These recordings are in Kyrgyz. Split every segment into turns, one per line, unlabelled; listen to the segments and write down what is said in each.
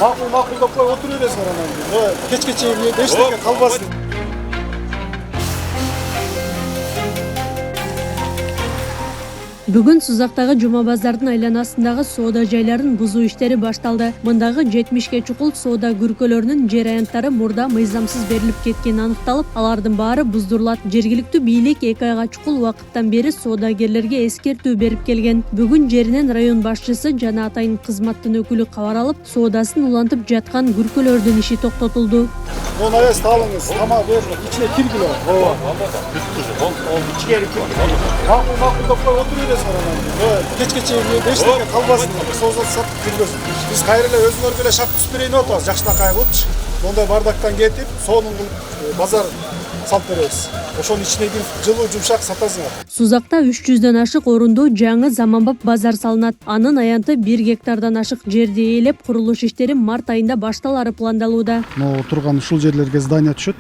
Makul koy oturuyoruz andan keyin. Kechgacha cheyim yeydi, hech narsa qolmasın.
Бүгүн Сузактагы Жума базардын айланасындагы соода жайларын бузуу иштери башталды. Мындагы 70ке чукул соода күркөлөрүнүн жер аянттары мурда мыйзамсыз берилип кеткени аныкталып, алардын баары буздурулат. Жергиликтүү бийлик 2 айга чукул убакыттан бери соодагерлерге эскертүү берип келген. Бүгүн жеринен район башчысы жана атайын кызматтын өкүлү кабар алып, соодасын улантып жаткан күркөлөрдүн иши токтотулду.
Onu ayast alınız, tamam verin, içine 2 kilo. İçine 2 kilo. Makul koy oturuyoruz andan keyin. Kechgacha cheyim yeydi, hech narsa qolmasın. So'zat satıp жүргөзүн. Biz kayırla özüngөр bile şart түзүп берейин деп атабыз, жакшынакай кылыпчы. Мондай бардактан кетип, сонун кылып базар салып беребиз. Ошонун ичине кирип жылуу жумшак сатасыңар.
Сузакта 300дөн ашык орундуу жаңы заманбап базар салынат. Анын аянты 1 гектардан ашык жерди ээлеп, курулуш иштери март айында башталары пландалууда.
Турган ушул жерлерге здание түшөт.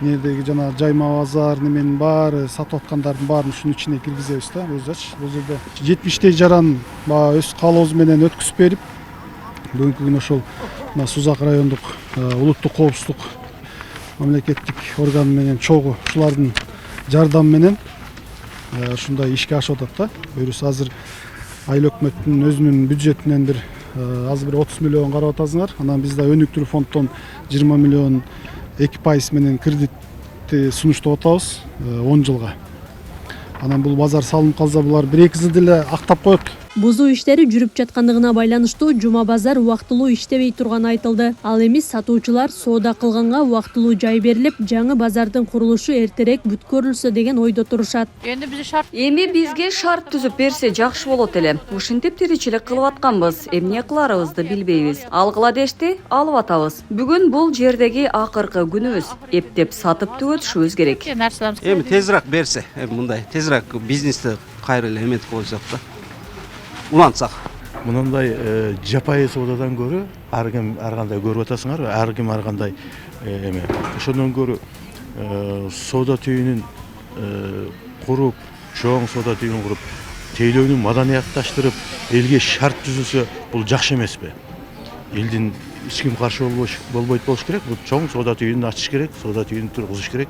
Нердеги жана жайма базар неменин баары сатып аткандардын баарын ушунун ичине киргизебиз да, өзүч. Бул жерде 70 жаран өз каалообуз менен өткүзүп берип, бүгүнкү күнү ошол Сузак райондук улуттук коопсуздук мамлекеттик орган менен чогуу ушулардын жардамы менен ушундай ишке ашып атат да. Бирөөс азыр айыл өкмөттүн өзүнүн бюджетинен бир азыр бир 30 миллион карап атасыңар. Анан биз да өнүктүрүү фонддон 20 миллион 2% менен кредитти сунуштап атабыз 10 жылга. Анан бул базар салынып калса булар 1-2 жылда эле актап коет.
Бузуу иштери жүрүп жаткандыгына байланыштуу Жума базар убактылуу иштебей турганы айтылды. Ал эми сатуучулар соода кылганга убактылуу жай берилип, жаңы базардын курулушу эртерээк бүткөрүлсө деген ойдо турушат.
Эми бизге шарт түзүп берсе жакшы болот эле. Ушинтип тиричилик кылып атканбыз, эмне кыларыбызды билбейбиз. Алгыла дешти, алып атабыз. Бүгүн бул жердеги акыркы күнүбүз. Эптеп сатып түгөтүшүбүз керек.
Эми тезирээк берсе, мындай тезирээк бизнести кайра эле эметип коюшат да. Улантсак.
Мындай жапайы соодадан көрү ар кандай көрүп атасыңар, ар кандай эме. Ошондон көрү соода түйүнүн куруп, чоң соода түйүнүн куруп, тейлөөнү маданиятташтырып, элге шарт түзүлсө, бул жакшы эмеспи? Элдин эч ким каршы болбойт болуш керек. Бул чоң соода түйүнүн ачыш керек, соода түйүнүн тургузуш керек.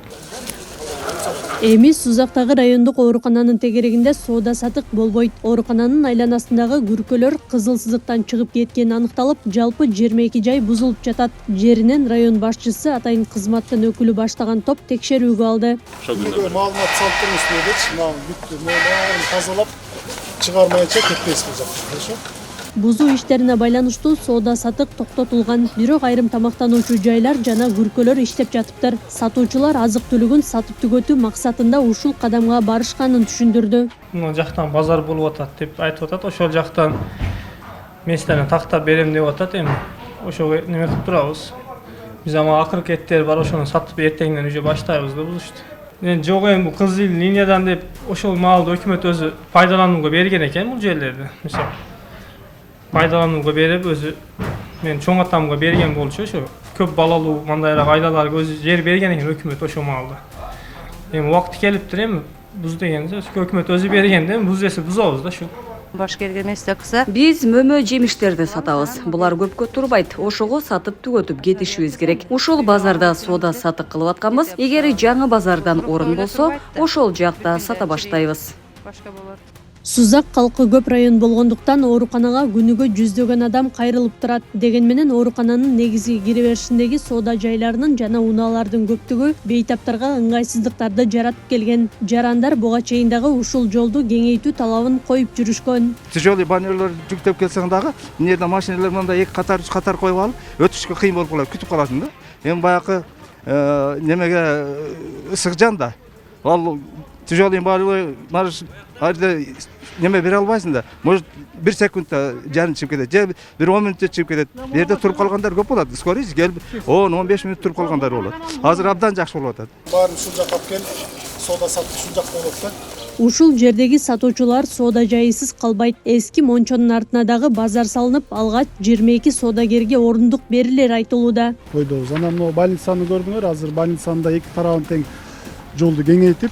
Эми Сузактагы райондук оорукананын тегерегинде соода сатык болбойт. Оорукананын айланасындагы күркөлөр кызыл сызыктан чыгып кеткени аныкталып, жалпы 22 жай бузулуп жатат. Жеринен район башчысы атайын кызматтын өкүлү баштаган топ текшерүүгө алды.
Маалымат салып турмуш дедичи, мына бүттү, мына тазалап чыгармайынча кетпейсиз бул жакка. Хорошо?
Бузуу иштерине байланыштуу соода сатык токтотулган. Бирок айрым тамактануучу жайлар жана күркөлөр иштеп жатыптыр. Сатуучулар азык түлүгүн сатып түгөтүү максатында ушул кадамга барышканын түшүндүрдү.
Мына жактан базар болуп атат деп айтып атат. Ошол жактан мен силерге тактап берем деп атат. Эми ошого неме кылып турабыз. Биз ама акыркы эттер бар, ошону сатып эртеңден уже баштайбыз да бул ишти. Жок эми Кызыл линиядан деп ошол маалды өкмөт өзү пайдаланууга берген экен бул жерлерди. Мисалы пайдаланууга берип өзү мен чоң атамга берген болчу, ошо көп балалуу мындайраак айлаларга өзү жер берген экен өкмөт ошол маалда. Эми убакыты келиптир, эми буз дегенде өкмөт өзү бергенде буз десе бузабыз да шу.
Баш келген эместе кыза.
Биз мөмө жемиштерди сатабыз. Булар көпкө турбайт. Ошого сатып түгөтүп кетишибиз керек. Ушул базарда соода сатык кылып атканбыз. Эгер жаңы базардан орун болсо, ошол жакта сата баштайбыз.
Башка болот.
Сузак калкы көп район болгондуктан ооруканага күнүгө 100дөгөн адам кайрылып турат. Деген менен оорукананын негизги киреберишиндеги соода жайларынын жана унаалардын көптүгү бейтаптарга ыңгайсыздыктарды жаратып келген. Жарандар буга чейин дагы ушул жолду кеңейтүү талабын коюп жүрүшкөн.
Тяжелый баннерлер жүктөп келсең дагы, эмнеден машиналар мындай 2 катар 3 катар коюп алып, өтүшкө кыйын болуп калат, күтүп каласың да. Эми баягы немеге ысык жанда. Ал тяжелый марш неме бере албайсың да. Может 1 секундта жаның чыгып кетет, же 1-10 мүнөттө чыгып кетет. Бу жерде туруп калгандар көп болот. Скорый келип 10-15 мүнөт туруп калгандар болот. Азыр абдан жакшы болуп атат.
Баарын ушул жакка алып келип, соода сатып ушул жакта болот да.
Ушул жердеги сатуучулар соода жайысыз калбайт. Эски мончонун артына дагы базар салынып, алгач 22 соодагерге орундук берилер айтылууда.
Койдобуз. Анан могу больницаны көрдүңөр, азыр больницанын да 2 тарабын тең жолду кеңейтип,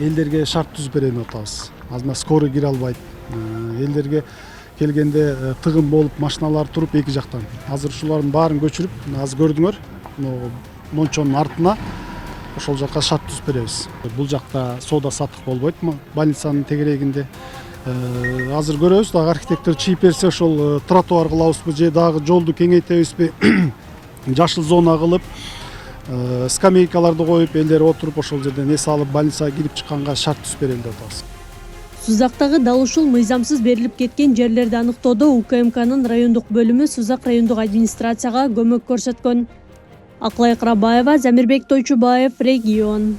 элдерге шарт түзүп берем деп атабыз. Азырына скорый кире албайт. Элдерге келгенде тыгын болуп машиналар туруп эки жактан. Азыр ушулардын баарын көчүрүп, азыр көрдүңөр, мончонун артына ошол жакка шарт түзүп беребиз. Бул жакта соода саттык болбойт, больницанын тегерегинде. Азыр көрөбүз, дагы архитектор чийип берсе ошол тротуар кылабызбы же дагы жолду кеңейтебизби, жашыл зона кылып, скамейкаларды коюп, элдер отуруп ошол жерден эс алып больницага кирип чыкканга шарт түзүп берели деп атабыз.
Сузактагы дал ушул мыйзамсыз берилип кеткен жерлерди аныктоодо УКМКнын райондук бөлүмү Сузак райондук администрацияга көмөк көрсөткөн. Аклай Кырабаева, Замирбек Тойчубаев, Регион.